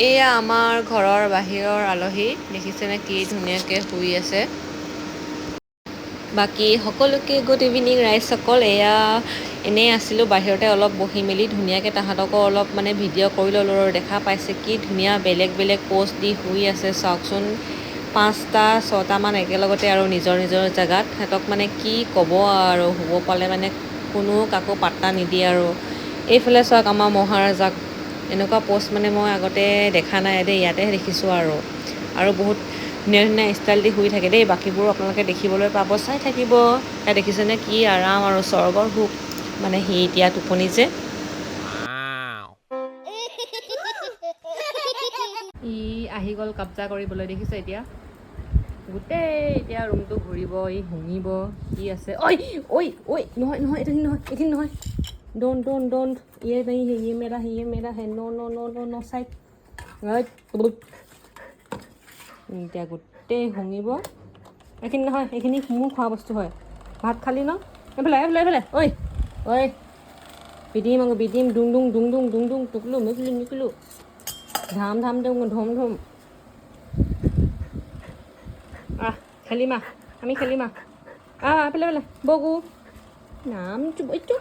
এয়া আমাৰ ঘৰৰ বাহিৰৰ আলহী দেখিছেনে কি ধুনীয়াকৈ শুই আছে। বাকী সকলোকে গুড ইভিনিং ৰাইজসকল। এয়া এনেই আছিলোঁ বাহিৰতে অলপ বহি মেলি ধুনীয়াকৈ তাহাঁতকো অলপ মানে ভিডিঅ' কৰি ল'লোঁ আৰু দেখা পাইছে কি ধুনীয়া বেলেগ বেলেগ প'ষ্ট দি শুই আছে চাওকচোন। 5টা 6টামান একেলগতে আৰু নিজৰ নিজৰ জেগাত সিহঁতক মানে কি ক'ব আৰু শুব পালে মানে কোনো কাকো পাত্তা নিদিয়ে আৰু। এইফালে চাওক আমাৰ মহাৰাজাক এনেকুৱা প'ষ্ট মানে মই আগতে দেখা নাই দেই, ইয়াতেহে দেখিছোঁ আৰু বহুত ধুনীয়া ধুনীয়া ষ্টাইল দি শুই থাকে দেই। বাকীবোৰো আপোনালোকে দেখিবলৈ পাব, চাই থাকিব। এয়া দেখিছেনে কি আৰাম আৰু স্বৰ্গৰ সুখ মানে সি এতিয়া টোপনি যে ই আহি গ'ল কাবজা কৰিবলৈ দেখিছে এতিয়া গোটেই এতিয়া ৰুমটো ঘূৰিব, ই শুঙিব কি আছে। ঐ ঐ ঐ নহয় নহয় এইখিনি নহয় এইখিনি নহয়। ডোন্ট ये नहीं है, ये मेरा है no no no no no side. এতিয়া গোটেই শুঙিব। এইখিনি নহয়, এইখিনি মোৰ খোৱা বস্তু হয়। ভাত খালি ন? এইফালে এইফালে এইফালে ঐ ঐ বিদিম আকৌ বিদিম ডুং ডুং ডুং ডুং ডুং ডুং টুকলু মিকলু মিকলু ধাম ধাম ধুম ধুম ধুম। আহ খেলিম আহ, আমি খেলিম এইফালে এইফালে বগু নাম এইটো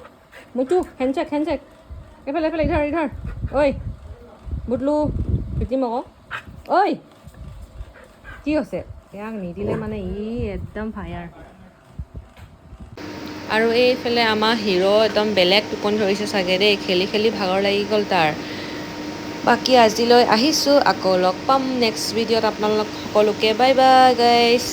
মইটো হেণ্ডচেক হেণ্ডচেক এইফালে এইফালে ইধৰ ইধৰ ঐ বুটলু পিটিম আকৌ। ঐ কি হৈছে? ইয়াক নিদিলে মানে ই একদম ফায়াৰ। আৰু এইফালে আমাৰ হিৰো একদম বেলেগ টোপনি ধৰিছে চাগে দেই, খেলি খেলি ভাগৰ লাগি গ'ল তাৰ। বাকী আজিলৈ আহিছোঁ, আকৌ লগ পাম নেক্সট ভিডিঅ'ত আপোনালোক সকলোকে বাই বাই গাইছ।